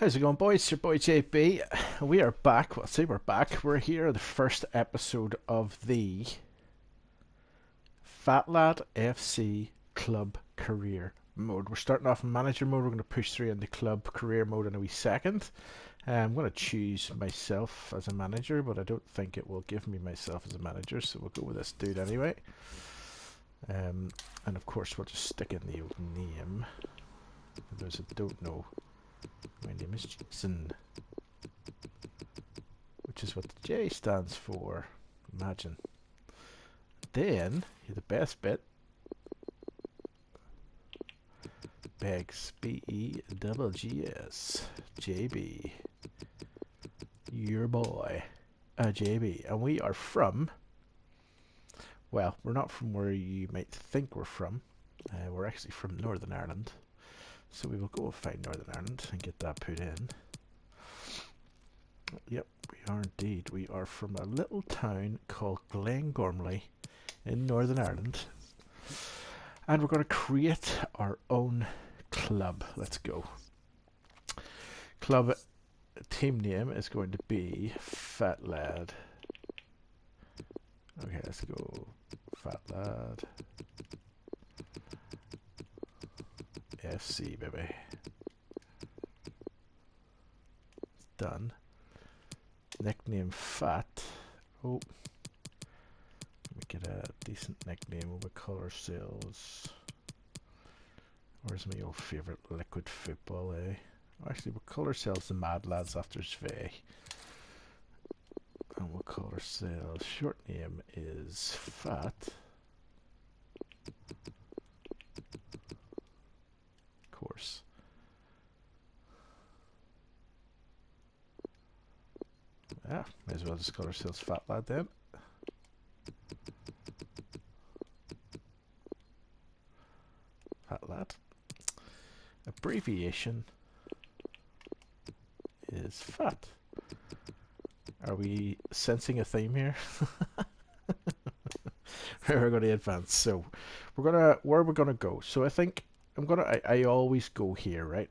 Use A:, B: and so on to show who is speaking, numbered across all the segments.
A: How's it going, boys? It's your boy JB. We are back. Well, say we're back. We're here, the first episode of the Fatlad FC Club Career Mode. We're starting off in Manager Mode. We're going to push through into Club Career Mode in a wee second. I'm going to choose myself as a manager, but I don't think it will give me myself as a manager, so we'll go with this dude anyway. And of course, we'll just stick in the old name. For those that don't know, my name is Jason, which is what the J stands for. Imagine. Then, the best bit, Begs, B-E-double-G-S, JB, your boy, JB, and we are from, well, we're not from where you might think we're from. We're actually from Northern Ireland. So we will go and find Northern Ireland and get that put in. Yep, we are indeed. We are from a little town called Glengormley in Northern Ireland. And we're going to create our own club. Let's go. Club team name is going to be Fatlad. Okay, let's go. Fatlad FC, baby. Done. Nickname Fat. Oh, let me get a decent nickname over color sales. Where's my old favorite liquid football, eh? Actually, we'll color sales the Mad Lads after Sve. And we'll color sales. Short name is Fat. Course. Yeah, may as well just call ourselves Fat Lad then. Fat Lad. Abbreviation is FAT. Are we sensing a theme here? We're going to advance. So where we're gonna go. So I think I always go here, right?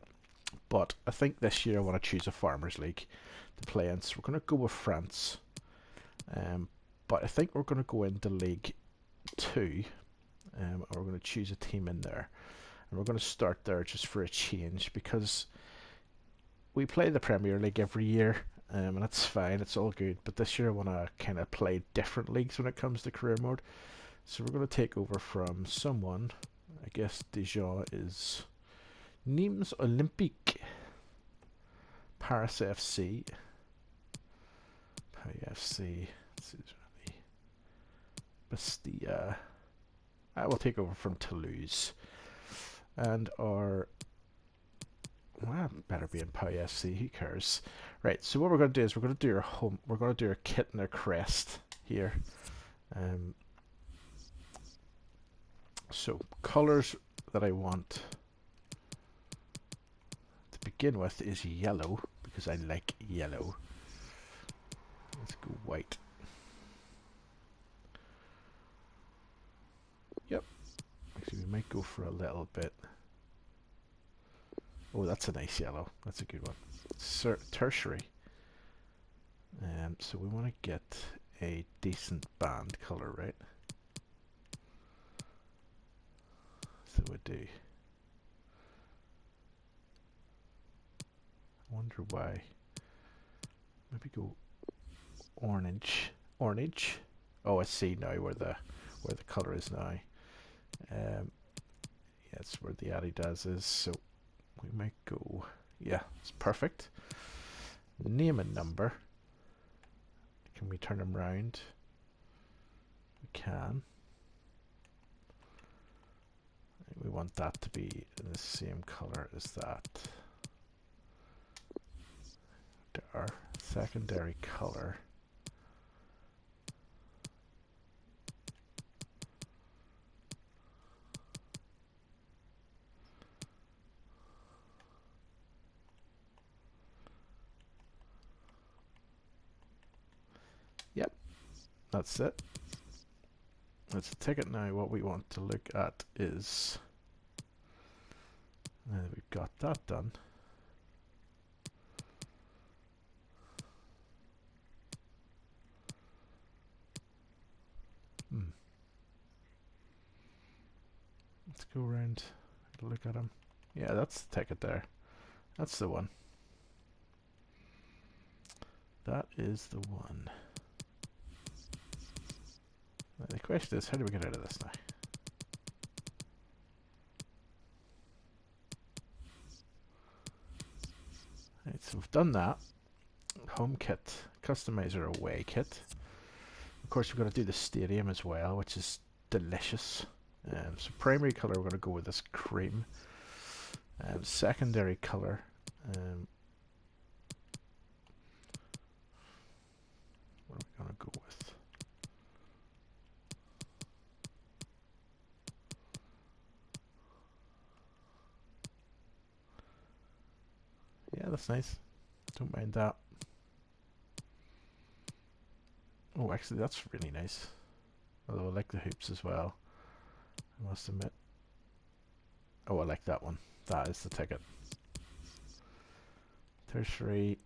A: But I think this year I want to choose a Farmers League to play in. So we're going to go with France. But I think we're going to go into League 2. And we're going to choose a team in there. And we're going to start there just for a change, because we play the Premier League every year. And that's fine, it's all good. But this year I want to kind of play different leagues when it comes to career mode. So we're going to take over from someone. I guess Dijon is Nîmes Olympique, Paris FC, Paris FC, Bastia. I will take over from Toulouse, and our better be in Paris FC. Who cares? Right. So what we're going to do is we're going to do our home. We're going to do our kit and our crest here. So colors that I want to begin with is yellow, because I like yellow. Let's go white. Yep. Actually, we might go for a little bit. Oh, that's a nice yellow. That's a good one. Tertiary. So we want to get a decent band color, right? So we do. I wonder why. Maybe go orange. Orange. Oh, I see now where the color is now. Yeah, it's where the Adidas is. So we might go. Yeah, it's perfect. Name and number. Can we turn them round? We can. We want that to be in the same color as that. Our secondary color. Yep, that's it. Let's take it now. What we want to look at is, we've got that done. go around, look at him. Yeah, that's the ticket there. That's the one. That is the one. Now the question is, how do we get out of this now? Right, so we've done that. Home kit, customizer away kit. Of course, we've got to do the stadium as well, which is delicious. So primary color, we're going to go with this cream. Secondary color, what are we going to go with? Yeah, that's nice. Don't mind that. Oh, actually, that's really nice. Although I like the hoops as well, I must admit. Oh, I like that one. That is the ticket. Tertiary.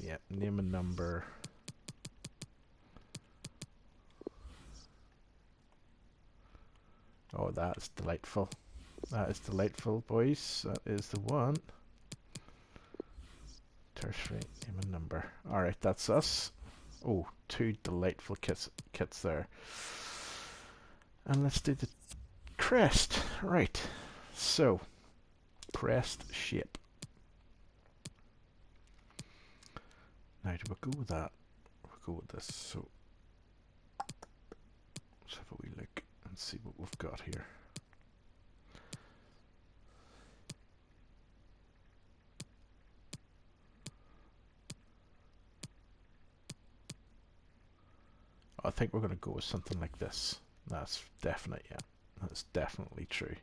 A: Yeah, name and number. Oh, that is delightful. That is delightful, boys. That is the one. Tertiary, name and number. Alright, that's us. Oh, two delightful kits there. And let's do the crest. Right. So, crest shape. Now, do we go with that? We'll go with this. So, let's have a wee look and see what we've got here. I think we're going to go with something like this. That's definite, yeah. That's definitely true.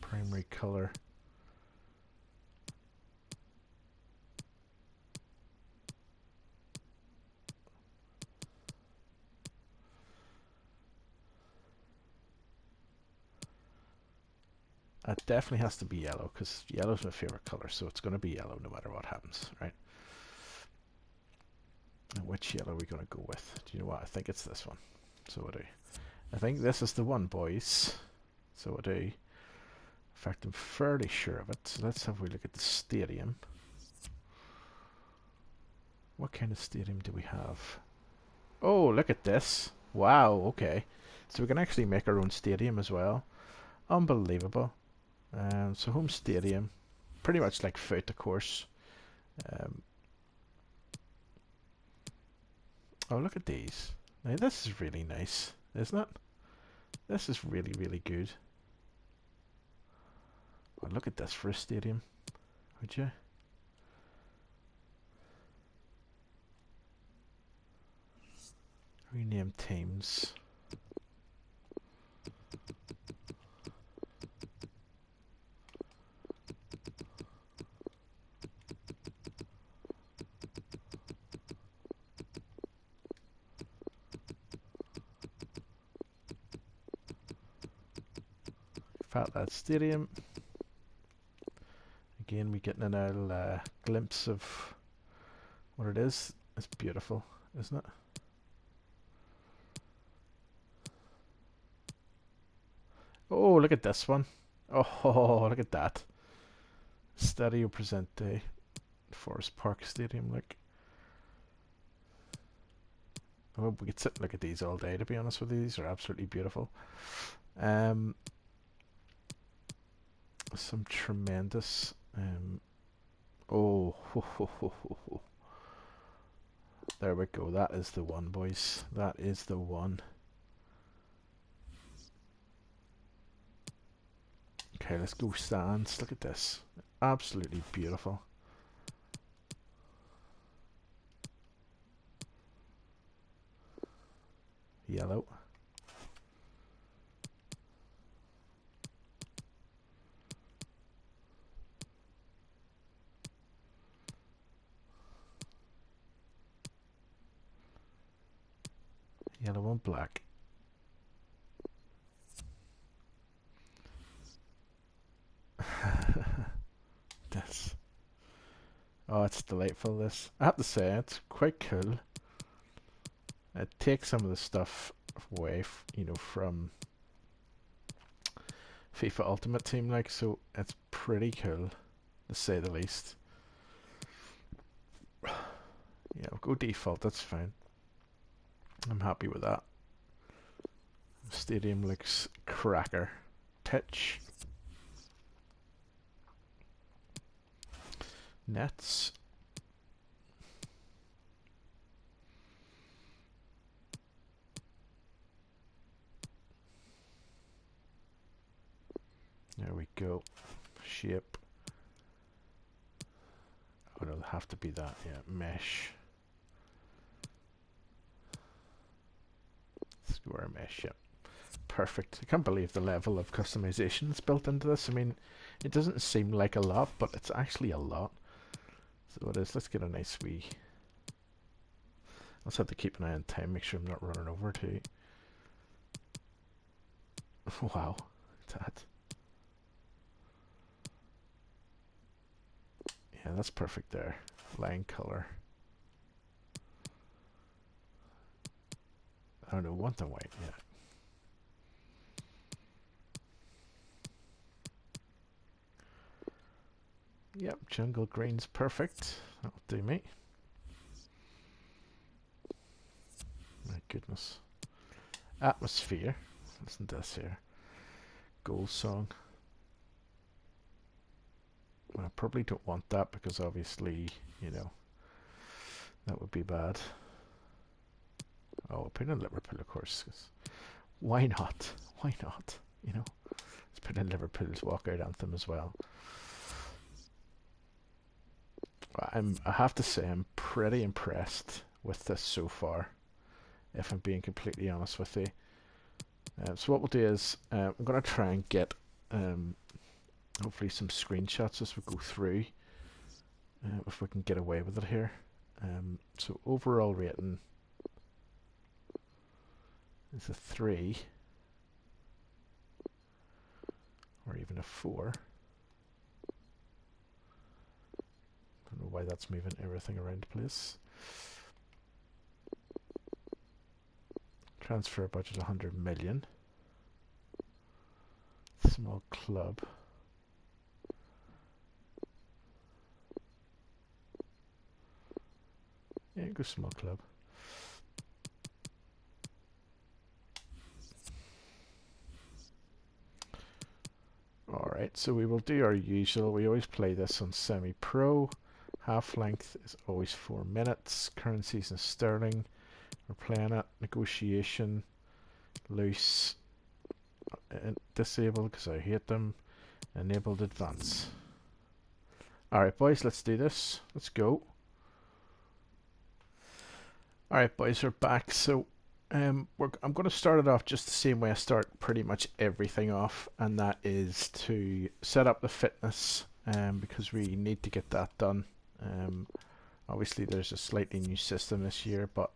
A: Primary color. It definitely has to be yellow, because yellow's my favorite color, so it's going to be yellow no matter what happens, right? And which yellow are we going to go with? Do you know what? I think it's this one. So I do. I think this is the one, boys. So I do. In fact, I'm fairly sure of it. So let's have a look at the stadium. What kind of stadium do we have? Oh, look at this. Wow, okay. So we can actually make our own stadium as well. Unbelievable. So home stadium, pretty much like foot, of course. Oh, look at these. Now this is really nice, isn't it? This is really, really good. Oh, look at this for a stadium, would you? Rename teams. Fatlad Stadium. Again, we getting a little glimpse of what it is. It's beautiful, isn't it? Oh, look at this one. Oh, look at that. Stadio Presente. Forest Park Stadium, like. Oh, we could sit and look at these all day, to be honest with you. These are absolutely beautiful. Some tremendous oh there we go. That is the one, boys. That is the one. Okay, let's go stands. Look at this. Absolutely beautiful. Yellow. Yellow and black. Yes. Oh, it's delightful, this. I have to say, it's quite cool. It takes some of the stuff away, you know, from FIFA Ultimate Team, like, so it's pretty cool, to say the least. Yeah, we'll go default, that's fine. I'm happy with that. Stadium looks cracker. Pitch. Nets. There we go. Shape. Oh no, it'll have to be that, yeah. Mesh. Square mesh, yeah. Perfect. I can't believe the level of customization that's built into this. I mean, it doesn't seem like a lot, but it's actually a lot. So it is. Let's get a nice wee... Let's have to keep an eye on time, make sure I'm not running over too. Wow, that. Yeah, that's perfect there. Line color. I don't know, want the white, yeah. Yep, jungle green's perfect. That'll do me. My goodness. Atmosphere. Listen to this here. Goal song. I probably don't want that because obviously, you know, that would be bad. Oh, we'll put in Liverpool, of course. Why not? Why not? You know, let's put in Liverpool's walkout anthem as well. I have to say, I'm pretty impressed with this so far, if I'm being completely honest with you. So what we'll do is, I'm going to try and get hopefully some screenshots as we go through, if we can get away with it here. So overall rating is a 3, or even a 4. Don't know why that's moving everything around the place. Transfer budget 100 million. Small club. Yeah, go small club. Alright, so we will do our usual. We always play this on semi-pro. Half length is always 4 minutes. Currencies in sterling. We're playing it. Negotiation. Loose. Disabled because I hate them. Enabled advance. Alright boys, let's do this. Let's go. Alright boys, we're back. So I'm going to start it off just the same way I start pretty much everything off, and that is to set up the fitness, because we need to get that done. Obviously there's a slightly new system this year, but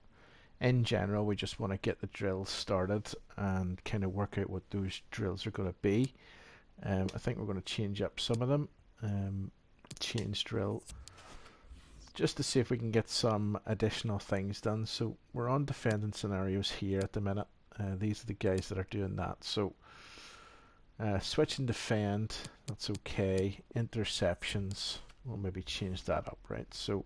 A: in general we just want to get the drills started and kind of work out what those drills are going to be. I think we're going to change up some of them. Change drill, just to see if we can get some additional things done. So we're on defending scenarios here at the minute. These are the guys that are doing that. So switch and defend, that's okay. Interceptions, we'll maybe change that up, right? So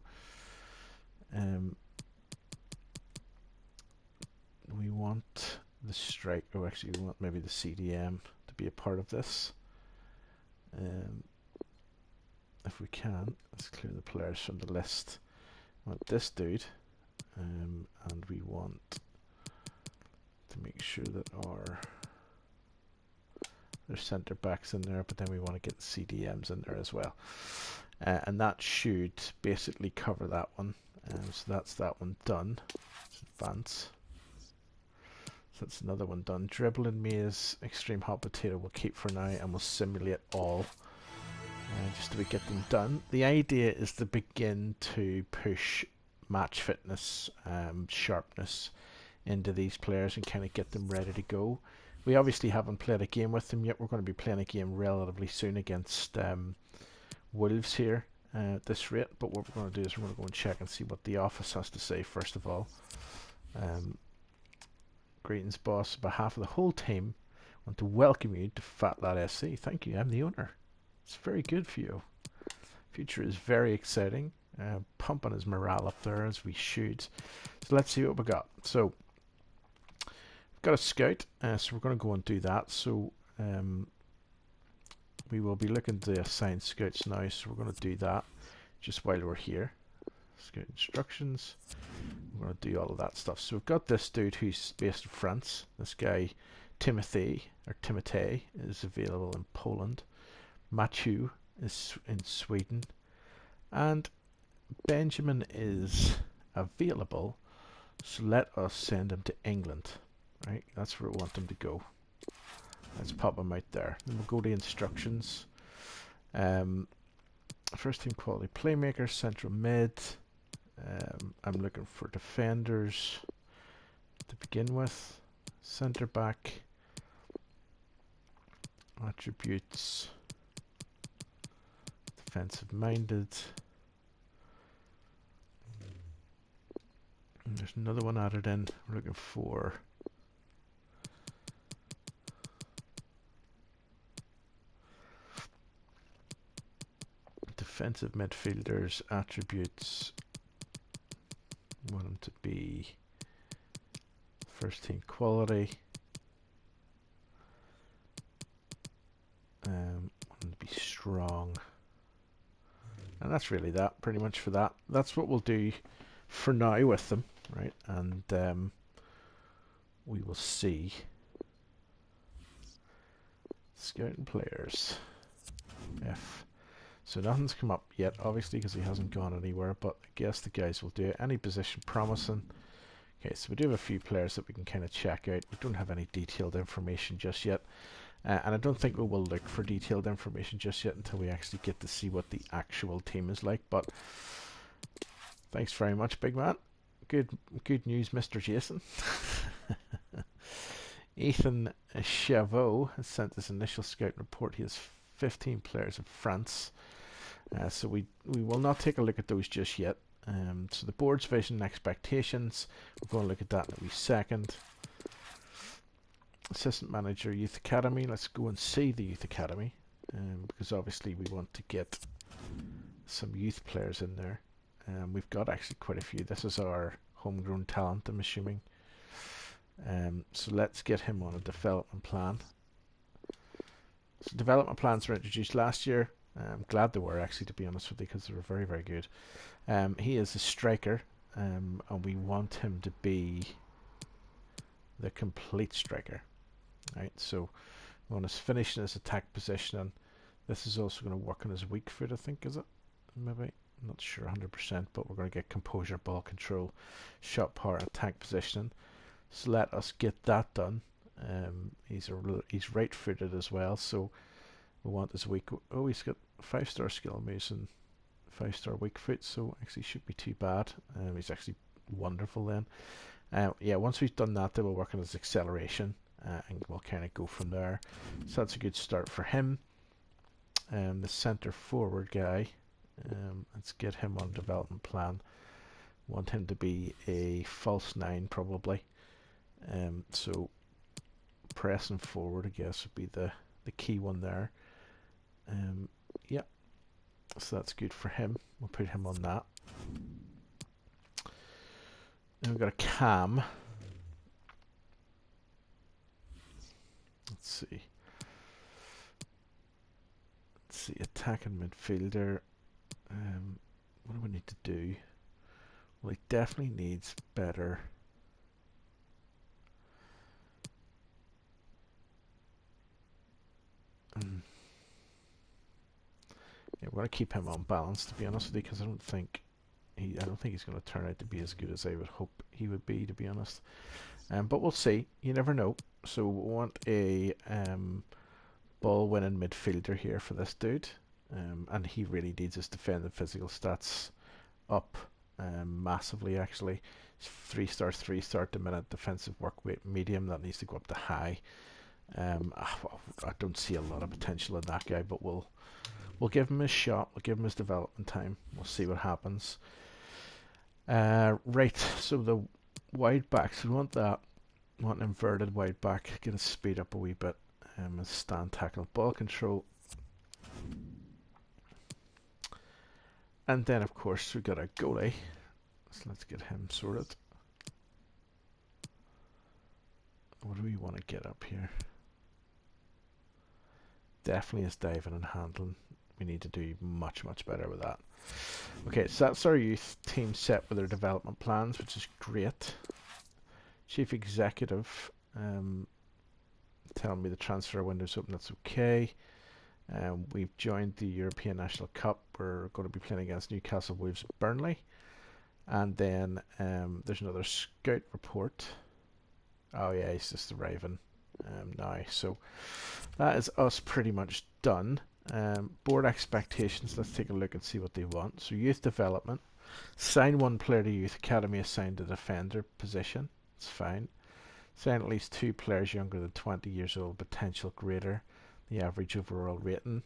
A: we want the strike, oh actually we want maybe the CDM to be a part of this. If we can, let's clear the players from the list. We want this dude, and we want to make sure that there's centre backs in there, but then we want to get the CDMs in there as well. And that should basically cover that one. So that's that one done. Let's advance. So that's another one done. Dribbling maze, extreme hot potato we'll keep for now, and we'll simulate all. Just to get them done. The idea is to begin to push match fitness, sharpness into these players and kind of get them ready to go. We obviously haven't played a game with them yet. We're going to be playing a game relatively soon against Wolves here at this rate, but what we're going to do is we're going to go and check and see what the office has to say first of all. Greetings, boss. On behalf of the whole team, I want to welcome you to FatLadFC. Thank you, I'm the owner. It's very good for you. Future is very exciting. Pumping his morale up there as we shoot. So let's see what we got. So we've got a scout, so we're going to go and do that. So we will be looking to assign scouts now, so we're going to do that just while we're here. Scout instructions. We're going to do all of that stuff. So we've got this dude who's based in France. This guy Timothy is available in Poland. Mathieu is in Sweden, and Benjamin is available, so let us send him to England. Right, that's where we want him to go. Let's pop him out there. Then we'll go to instructions. First team quality playmaker, central mid. I'm looking for defenders to begin with. Centre back. Attributes. Defensive minded. And there's another one added in. We're looking for defensive midfielders, attributes. Want them to be first team quality. Want them to be strong. And that's really that, pretty much for that. That's what we'll do for now with them, right? And we will see. Scouting players. F. So nothing's come up yet, obviously, because he hasn't gone anywhere, but I guess the guys will do it. Any position promising. Okay, so we do have a few players that we can kind of check out. We don't have any detailed information just yet. And I don't think we will look for detailed information just yet until we actually get to see what the actual team is like. But thanks very much, big man. Good news, Mr. Jason. Ethan Chavot has sent his initial scout report. He has 15 players in France. So we will not take a look at those just yet. So the board's vision and expectations, we're going to look at that in a wee second. Assistant manager, youth academy. Let's go and see the youth academy, because obviously we want to get some youth players in there. We've got actually quite a few. This is our homegrown talent, I'm assuming. So let's get him on a development plan. So development plans were introduced last year. I'm glad they were, actually, to be honest with you, because they were very, very good. He is a striker, and we want him to be the complete striker. Right, so we want to finish in his attack positioning. This is also going to work on his weak foot, I think, is it? Maybe. I'm not sure 100%, but we're going to get composure, ball control, shot power, attack positioning. So let us get that done. He's right-footed as well, so we want his weak. Oh, he's got 5-star skill moves and 5-star weak foot, so actually shouldn't be too bad. He's actually wonderful then. Yeah, once we've done that, then we'll work on his acceleration, and we'll kind of go from there. So that's a good start for him. The centre forward guy, let's get him on development plan. Want him to be a false 9 probably. So pressing forward, I guess, would be the key one there. Yeah, so that's good for him. We'll put him on that. Then we've got a cam. Let's see. Let's see, attacking midfielder. What do we need to do? Well, he definitely needs better. Yeah, we're going to keep him on balance, to be honest with you, because I don't think he's going to turn out to be as good as I would hope he would be, to be honest. But we'll see. You never know. So we want a ball-winning midfielder here for this dude, and he really needs his defending physical stats up massively. Actually, it's 3-star, 3-star at the minute. Defensive work rate medium, that needs to go up to high. I don't see a lot of potential in that guy, but we'll give him his shot. We'll give him his development time. We'll see what happens. Right, so the wide backs, we want that. We want an inverted wide back. Get his speed up a wee bit. His stand tackle, ball control. And then, of course, we got a goalie. So let's get him sorted. What do we want to get up here? Definitely his diving and handling. We need to do much better with that. Okay, so that's our youth team set with their development plans, which is great. Chief executive telling me the transfer window's open. That's okay. We've joined the European National Cup. We're going to be playing against Newcastle, Wolves, Burnley. And then there's another scout report. Oh yeah, he's just arriving now. So that is us pretty much done. Board expectations, let's take a look and see what they want. So youth development. Sign one player to youth academy assigned to defender position. It's fine. Sign at least 2 players younger than 20 years old, potential greater the average overall rating.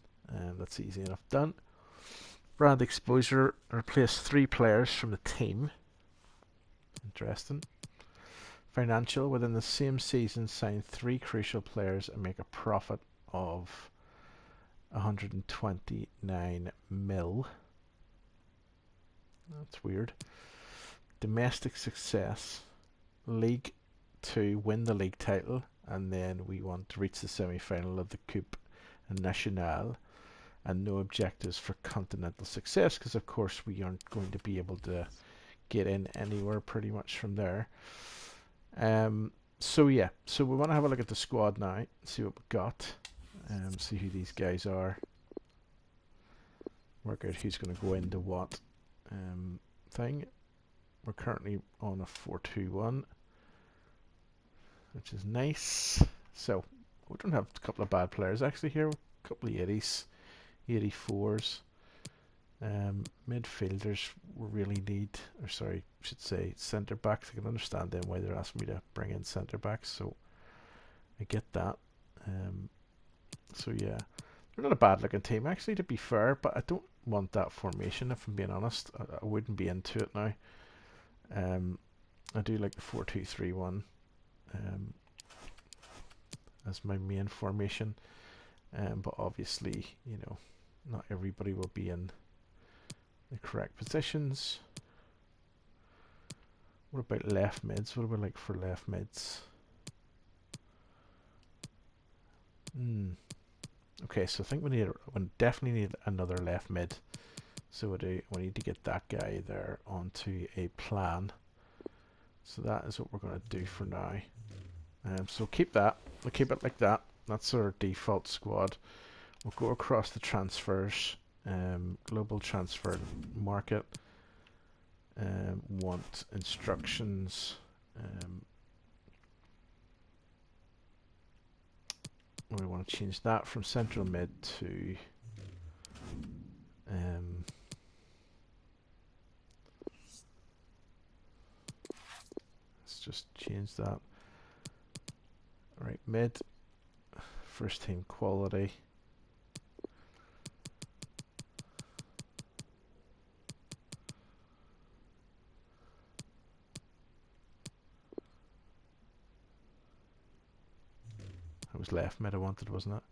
A: That's easy enough done. Brand exposure, replace 3 players from the team. Interesting. Financial, within the same season, sign 3 crucial players and make a profit of 129 mil. That's weird. Domestic success, League 2, win the league title, and then we want to reach the semi-final of the Coupe Nationale, and no objectives for continental success, because of course we aren't going to be able to get in anywhere pretty much from there. So yeah, so we want to have a look at the squad now, see what we've got, see who these guys are, work out who's going to go into what thing. We're currently on a 4-2-1, which is nice. So we don't have a couple of bad players actually here. A couple of 80s, 84s. Midfielders we really need, or sorry, I should say centre backs. I can understand then why they're asking me to bring in centre backs, so I get that. So yeah, they're not a bad looking team actually, to be fair, but I don't want that formation, if I'm being honest. I wouldn't be into it now. I do like the 4-2-3-1 as my main formation, but obviously, you know, not everybody will be in the correct positions. What about left mids? What do we like for left mids? Okay, so I think we definitely need another left mid. So we need to get that guy there onto a plan. So that is what we're going to do for now. So keep that. We'll keep it like that. That's our default squad. We'll go across the transfers. Global transfer market. Want instructions. We want to change that from central mid to let's just change that. Right, mid, first team quality. It was left mid I wanted, wasn't it?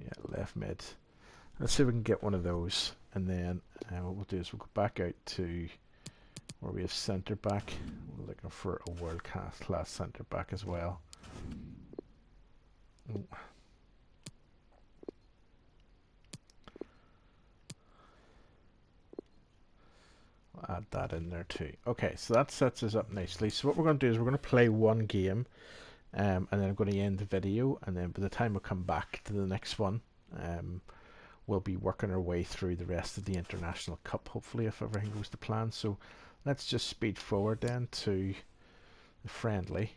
A: Yeah, left mid. Let's see if we can get one of those, and then what we'll do is we'll go back out to where we have centre back. We're looking for a world class centre back as well. Ooh. I'll add that in there too. Okay, so that sets us up nicely. So what we're going to do is we're going to play one game. And then I'm going to end the video, and then by the time we come back to the next one, we'll be working our way through the rest of the International Cup, hopefully, if everything goes to plan. So let's just speed forward then to the friendly.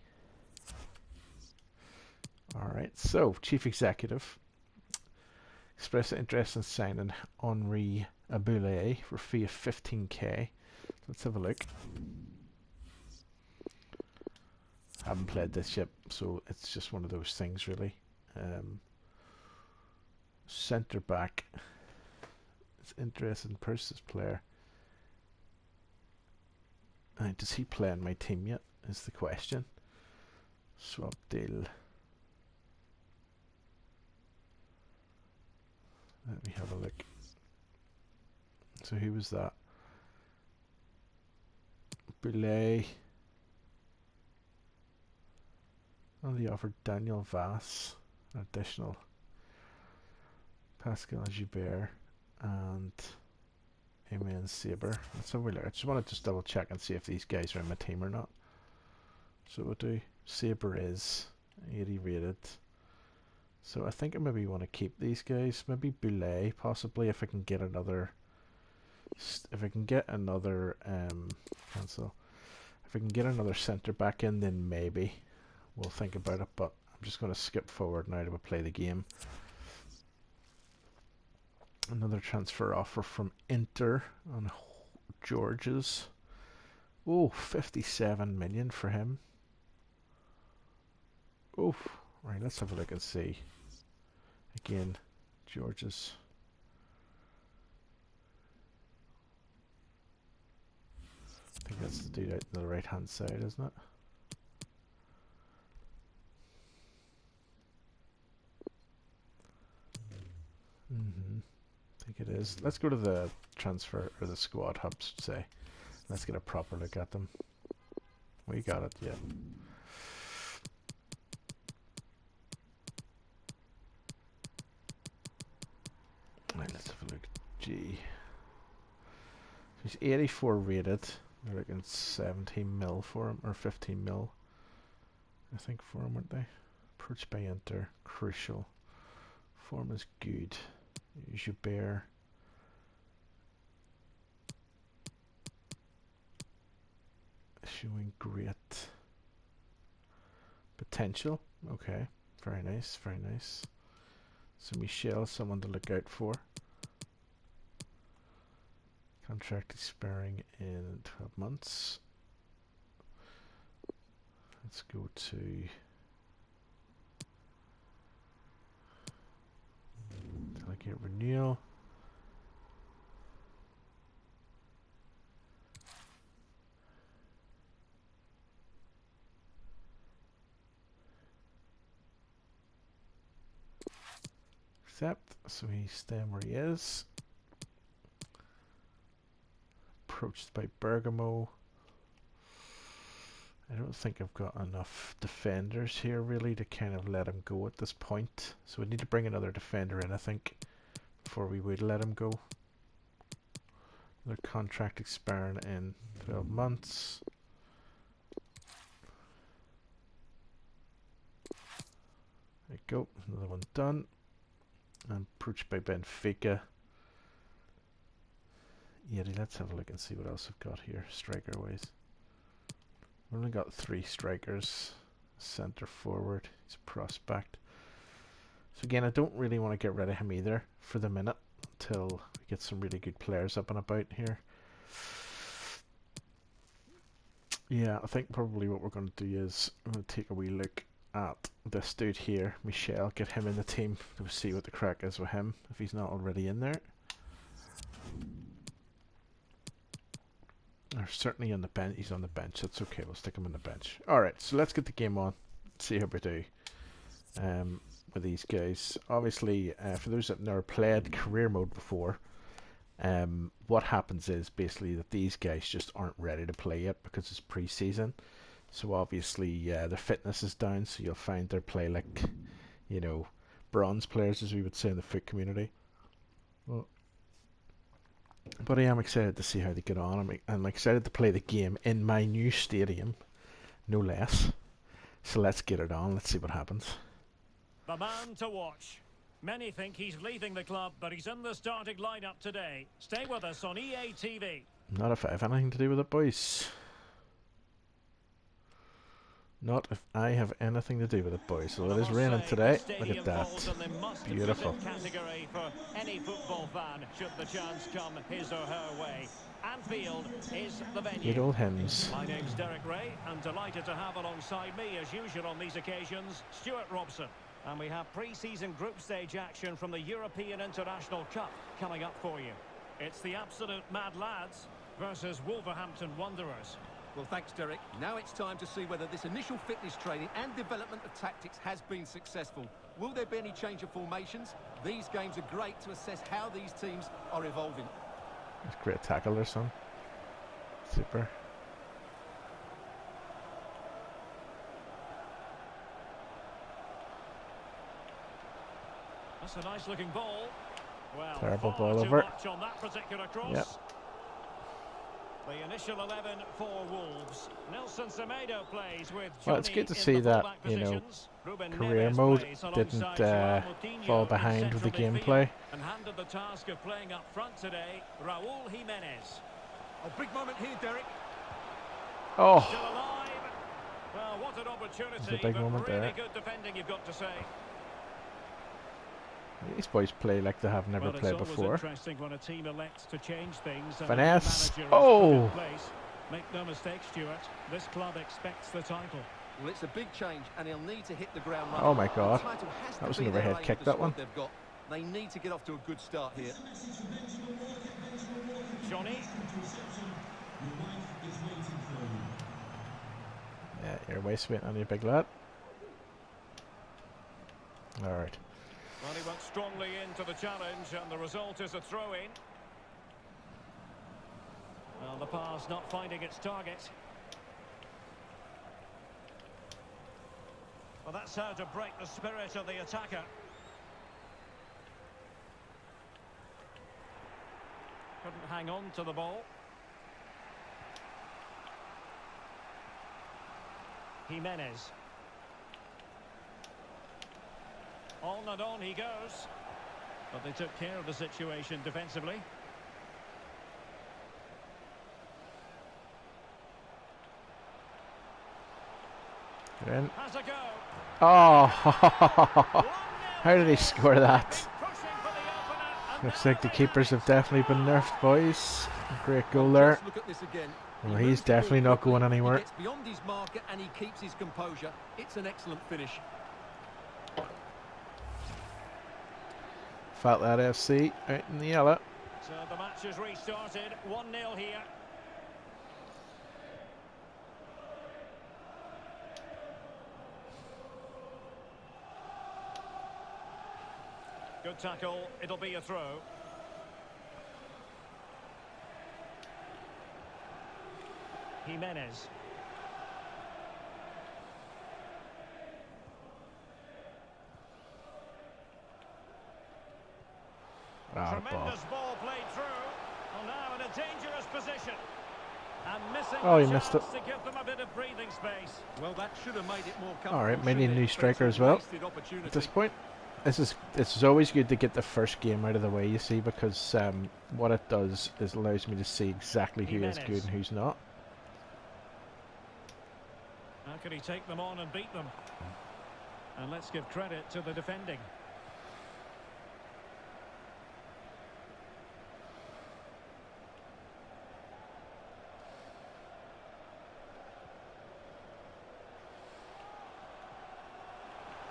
A: Alright, so Chief Executive expressed interest in signing Henri Aboulay for a fee of 15k. Let's have a look. Haven't played this yet, so it's just one of those things, really. Centre back. It's interesting. Purses player. Does he play in my team yet? Is the question. Swap deal. Let me have a look. So who was that? Boulay. Oh, they offered Daniel Vass, an additional. Pascal Joubert and Amen Saber. Let's have a look. I just want to just double check and see if these guys are in my team or not. So we'll do. Saber is 80 rated. So I think I maybe want to keep these guys. Maybe Boulay, possibly, if I can get another. If I can get another cancel. If I can get another centre back in, then maybe we'll think about it. But I'm just going to skip forward now to play the game. Another transfer offer from Inter on George's. Oh, 57 million for him. Oh, right, let's have a look and see. Again, George's. I think that's the dude out on the right hand side, isn't it? I think it is. Let's go to the transfer or the squad hubs, say. Let's get a proper look at them. We got it, yeah. Right, let's have a look. G. He's 84 rated. They're looking 17 mil for him, or 15 mil. I think for him, aren't they? Approach by Enter, crucial. Form is good. Joubert. Showing great potential. Okay, very nice, very nice. So Michel, someone to look out for. Contract expiring in 12 months. Let's go to delegate renewal. Accept. So he's staying where he is. Approached by Bergamo. I don't think I've got enough defenders here really to kind of let him go at this point. So we need to bring another defender in, I think, before we would let him go. Another contract expiring in 12 months. There you go, another one done. And approached by Benfica. Yeah, let's have a look and see what else I've got here, striker wise. We've only got 3 strikers. Centre forward, he's a prospect. So again, I don't really want to get rid of him either for the minute until we get some really good players up and about here. Yeah, I think probably what we're going to do is I'm going to take a wee look at this dude here, Michel, get him in the team to see what the crack is with him, if he's not already in there. Or certainly on the bench. He's on the bench. That's okay. We'll stick him on the bench. Alright, so let's get the game on. See how we do with these guys. Obviously, for those that never played career mode before, what happens is basically that these guys just aren't ready to play yet because it's pre-season. So obviously their fitness is down, so you'll find their play like, you know, bronze players, as we would say in the foot community. Well, but I am excited to see how they get on. I'm excited to play the game in my new stadium, no less. So let's get it on. Let's see what happens.
B: The man to watch. Many think he's leaving the club, but he's in the starting lineup today. Stay with us on EA TV.
A: Not if I have anything to do with it, boys. Not if I have anything to do with it, boys. So
B: Well,
A: it
B: I
A: is
B: must
A: raining
B: say,
A: today.
B: the
A: Look at
B: stadium falls
A: that.
B: in the
A: Beautiful.
B: must-visit category for any football fan, should the chance come his or her way. Anfield is the venue.
A: Good old hymns.
B: My name's Derek Ray, and delighted to have alongside me, as usual on these occasions, Stuart Robson. And we have pre-season group stage action from the European International Cup coming up for you. It's the absolute Mad Lads versus Wolverhampton Wanderers.
C: Well, thanks, Derek. Now it's time to see whether this initial fitness training and development of tactics has been successful. Will there be any change of formations? These games are great to assess how these teams are evolving.
A: That's a great tackle there, son. Super.
B: That's a nice-looking ball. Well,
A: terrible ball
B: too
A: over.
B: Much on that particular cross.
A: Yep.
B: The initial 11 for Wolves. Nelson Semedo plays with Johnny.
A: Well, it's good to see that, you know, career mode didn't fall behind with the gameplay.
B: And handed the task of playing up front today, Raúl Jiménez.
C: A big moment here, Derek.
A: Oh,
B: Still alive. Well, what an opportunity.
A: it's a big moment
B: really
A: there.
B: Good defending, you've got to say.
A: These boys play like they have never played before.
B: Interesting when a team elects to change things.
A: Finesse. Oh!
B: Make no mistake, Stuart. This club expects the title.
C: Well, it's a big change, and he'll need to hit the ground running.
A: Oh my God,
C: The title has to
A: that was
C: be
A: an
C: their
A: overhead
C: aim
A: kick,
C: with the
A: that one.
C: squad they've got. They need to get off to a good start here.
B: Johnny.
A: Yeah, you're waist waiting on you, big lad. All right.
B: Well, he went strongly into the challenge, and the result is a throw-in. Well, the pass not finding its target. Well, that's how to break the spirit of the attacker. Couldn't hang on to the ball. Jimenez. On and on he goes. But they took care of the situation defensively.
A: Get in.
B: Has a go.
A: Oh, how did he score that? Looks like the keepers have definitely been nerfed, boys. Great goal there.
C: Look at this again.
A: Well, he's definitely not going anywhere.
C: He gets beyond his marker and he keeps his composure. It's an excellent finish.
A: FatLadFC out in the yellow.
B: So the match has restarted. 1-0 here. Good tackle. It'll be a throw. Jimenez. Tremendous ball played through. Well, now in a dangerous position. And missing
A: He missed it.
B: to give them a bit of breathing space.
C: Well, that should have made it more comfortable.
A: All right, maybe a
C: shouldn't
A: new
C: it?
A: striker
C: It's
A: as
C: a
A: well.
C: wasted opportunity.
A: At this point, it's always good to get the first game out of the way, you see, because what it does is allows me to see exactly who is good and who's not.
B: How can he take them on and beat them? And let's give credit to the defending.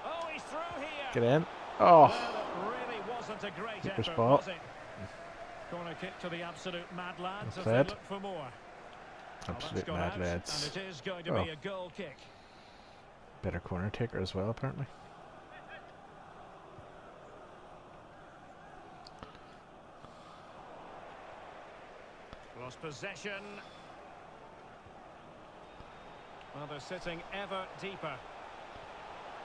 B: Oh, he's through here.
A: Get in.
B: Well,
A: Oh,
B: it really wasn't a great
A: keeper's
B: effort,
A: ball.
B: was it? Corner kick to the absolute Mad Lads as
A: Fatlad.
B: they look for more. Well, that's
A: absolute
B: gone
A: mad
B: out,
A: lads.
B: and it is going to
A: Oh.
B: be a goal kick.
A: Better corner taker as well, apparently.
B: Lost possession. Well, they're sitting ever deeper.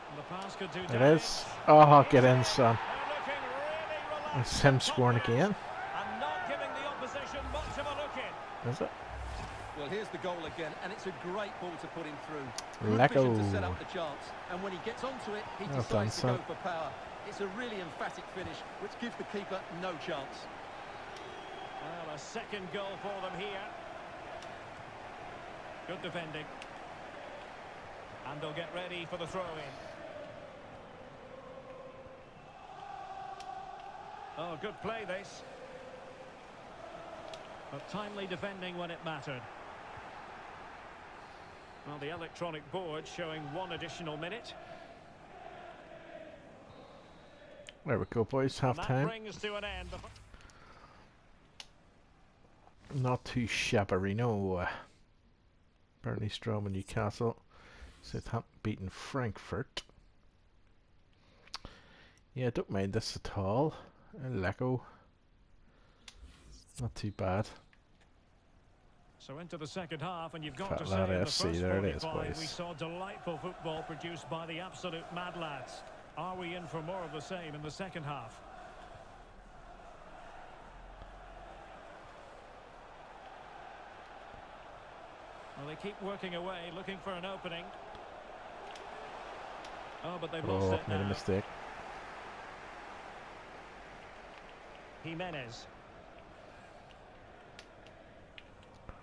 B: And the pass could do
A: It
B: damage.
A: is. Oh, get in, son.
B: They're looking really relaxed.
A: It's him scoring again.
B: And not giving the opposition much of a look in.
A: Is it?
C: Well, here's the goal again, and it's a great ball to put him through. Good
A: Lecco.
C: vision to set up the chance, and when he gets onto it, he
A: Well
C: decides
A: done,
C: to
A: son.
C: go for power. It's a really emphatic finish, which gives the keeper no chance.
B: Well, a second goal for them here. Good defending. And they'll get ready for the throw-in. Oh, good play this. But timely defending when it mattered. Well, the electronic board showing 1 additional minute.
A: There we go, boys. Half
B: That
A: time.
B: brings to an end.
A: Not too shabbarino. Burnley, Strom, and Newcastle. Southampton beating Frankfurt. Yeah, don't mind this at all. Lecco. Not too bad.
B: So into the second half, and you've got to say
A: FatLad
B: in the
A: FC,
B: first
A: there it is,
B: 45
A: boys.
B: we saw delightful football produced by the absolute mad lads. Are we in for more of the same in the second half? Well, they keep working away, looking for an opening. Oh, but they've lost it
A: Made a
B: now.
A: mistake.
B: Jimenez.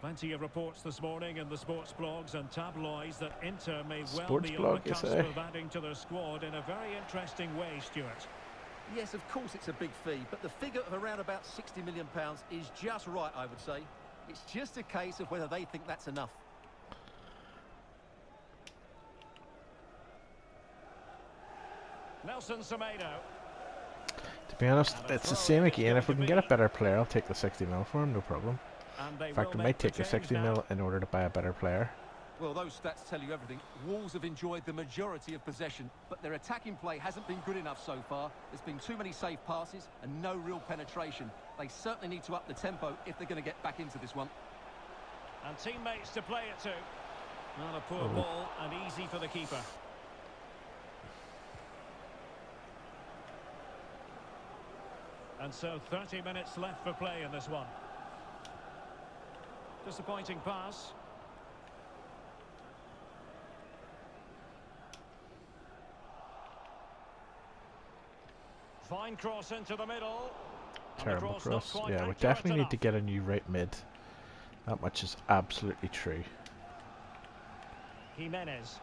B: Plenty of reports this morning in the sports blogs and tabloids that Inter may well
A: Sports
B: be
A: blog,
B: on the
A: you
B: cusp
A: say?
B: of adding to their squad in a very interesting way, Stuart.
C: Yes, of course it's a big fee, but the figure of around about £60 million is just right, I would say. It's just a case of whether they think that's enough.
B: Nelson Semedo.
A: To be honest, it's the same again. If we can get a better player, I'll take the 60 mil for him, no problem.
B: And they
A: In fact,
B: will
A: I
B: make
A: might take the
B: change
A: 60
B: now.
A: mil in order to buy a better player.
C: Well, those stats tell you everything. Wolves have enjoyed the majority of possession, but their attacking play hasn't been good enough so far. There's been too many safe passes and no real penetration. They certainly need to up the tempo if they're going to get back into this one.
B: And teammates to play it to. Not a poor
A: Oh.
B: ball and easy for the keeper. And so 30 minutes left for play in this one. Disappointing pass. Fine cross into the middle. And the
A: Terrible
B: cross not
A: cross.
B: quite
A: Yeah, we
B: accurate
A: definitely need
B: enough.
A: to get a new right mid. That much is absolutely true.
B: Jimenez.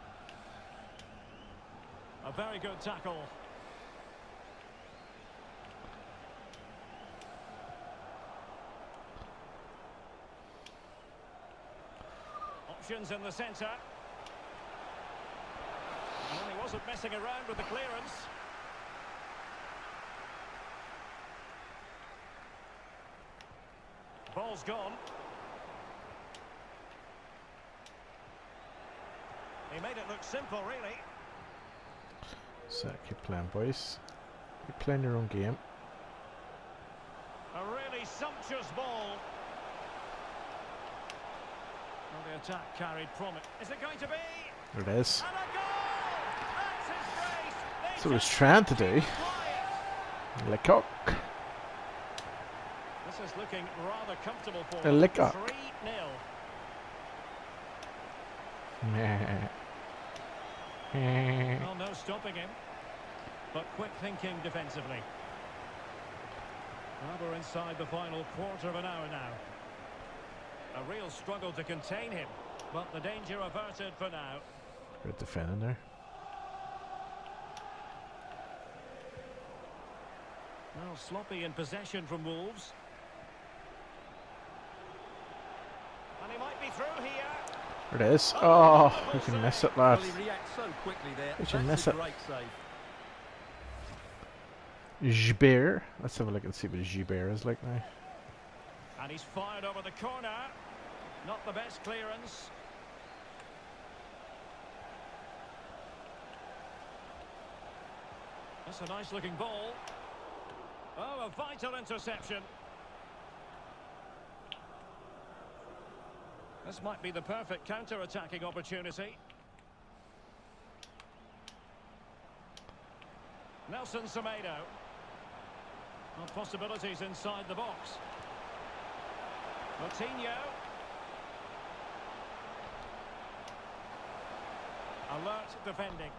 B: A very good tackle. Options in the centre. And he wasn't messing around with the clearance. Ball's gone. He made it look simple, really.
A: So keep playing, boys. Keep playing your own game.
B: A really sumptuous ball. Well, the attack carried promise. Is it going to be?
A: There it is.
B: And a goal! That's his brace. They
A: That's what I was
B: just
A: trying to
B: keep
A: do.
B: quiet.
A: Lecoq.
B: This is looking rather comfortable for
A: A
B: them.
A: Lecoq.
B: 3-0. Well, no stopping him. But quick thinking defensively. Well, we're inside the final quarter of an hour now. A real struggle to contain him. But the danger averted for now.
A: Good defending there.
B: Well, sloppy in possession from Wolves. And he might be through here.
A: There it is. Oh, we can miss it,
C: Well,
A: lads.
C: he reacts so quickly there.
A: We should
C: That's
A: miss
C: a
A: it.
C: great save.
A: Gibert. Let's have a look and see what Gibert is like now.
B: And he's fired over the corner. Not the best clearance. That's a nice looking ball. Oh, a vital interception. This might be the perfect counter-attacking opportunity. Nelson Semedo. Well, possibilities inside the box. Coutinho. Alert defending.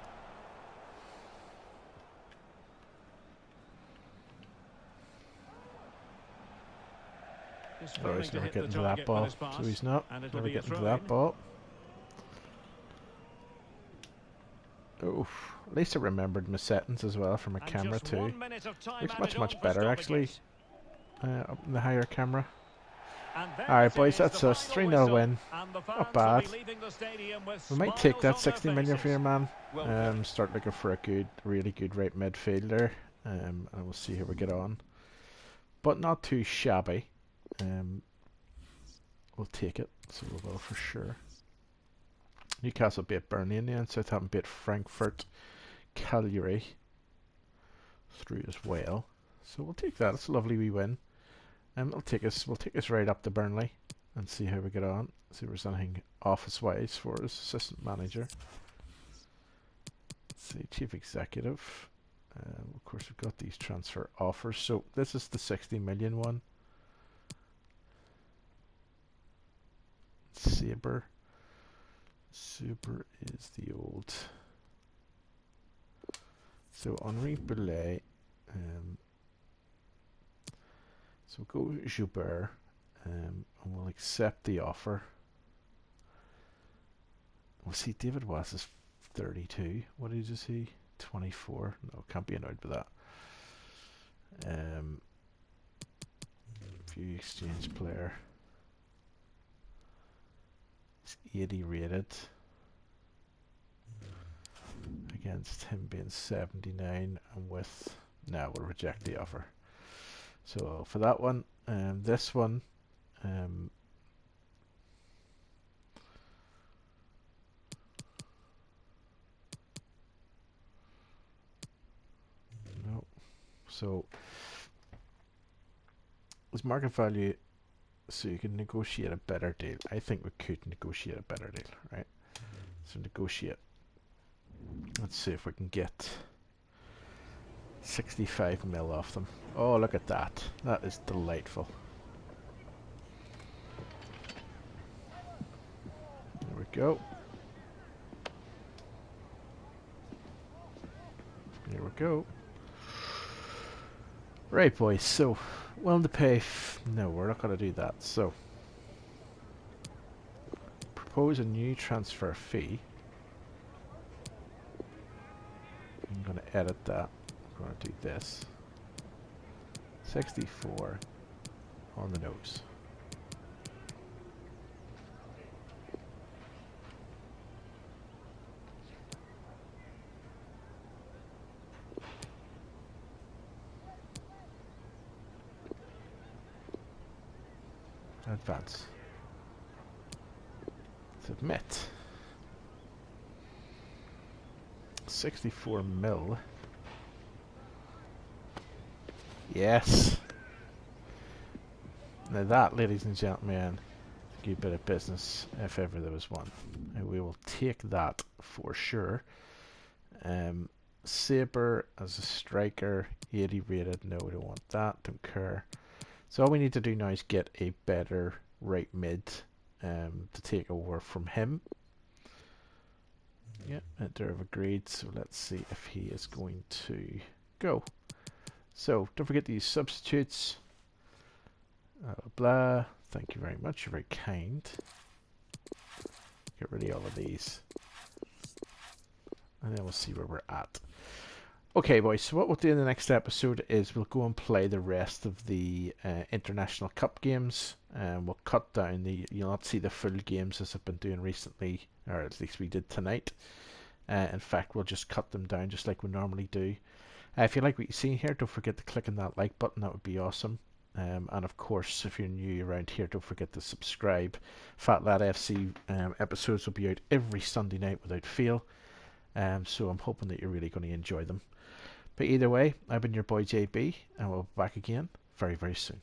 B: Just
A: Oh,
B: failing
A: he's
B: to
A: never
B: hit the
A: getting to that
B: target with
A: ball.
B: his pass,
A: So he's not.
B: and it'll
A: Never
B: be a
A: getting to
B: throw-in.
A: that ball. Oh, at least I remembered my settings as well for my
B: And
A: camera
B: just
A: too.
B: 1 minute of time
A: Looks
B: added
A: much,
B: on
A: much
B: for
A: better actually,
B: stoppages.
A: up in the higher camera.
B: And there
A: Alright
B: it
A: boys,
B: is, the
A: that's us.
B: final
A: 3-0
B: whistle,
A: win.
B: and the
A: Not
B: fans will
A: bad.
B: be leaving the stadium with
A: We might take
B: smiles
A: that
B: on their
A: 60 million for
B: faces.
A: your man.
C: Well done.
A: Start looking for a good, really good right midfielder. And we'll see how we get on. But not too shabby. We'll take it, so we will for sure. Newcastle beat Burnley in the end. Southampton beat Frankfurt. Cagliari through as well. So we'll take that. It's a lovely wee win. We'll take us right up to Burnley and see how we get on. See if there's anything office-wise for us. Assistant manager. Let's see, chief executive. Of course, we've got these transfer offers. So this is the 60 million one. Sabre. Super is the old. So Henri Boulet. So go Joubert. And we'll accept the offer. We'll see David Was is 32. What is he? 24. No, can't be annoyed with that. View exchange player. He's 80 rated. Against him being 79 and with... No, we'll reject the offer. So for that one, this one, no. So it's market value, so you can negotiate a better deal. I think we could negotiate a better deal, right? So negotiate. Let's see if we can get 65 mil off them. Oh, look at that. That is delightful. There we go. There we go. Right, boys. So, willing to pay... No, we're not going to do that. So, propose a new transfer fee. I'm going to edit that. I'm going to do this. 64 on the nose. Advance. Submit. 64 mil. Yes. Now that, ladies and gentlemen, a good bit of business if ever there was one. And we will take that for sure. Sabre as a striker, 80 rated. No, we don't want that. Don't care. So all we need to do now is get a better right mid to take over from him. Yeah, enter have agreed. So let's see if he is going to go. So don't forget to use substitutes. Blah. Thank you very much. You're very kind. Get rid of all of these. And then we'll see where we're at. Okay, boys, so what we'll do in the next episode is we'll go and play the rest of the International Cup games. We'll cut down the... You'll not see the full games as I've been doing recently, or at least we did tonight. In fact, we'll just cut them down just like we normally do. If you like what you see here, don't forget to click on that like button. That would be awesome. And of course, if you're new around here, don't forget to subscribe. FatLadFC episodes will be out every Sunday night without fail. So I'm hoping that you're really going to enjoy them. But either way, I've been your boy JB, and we'll be back again very, very soon.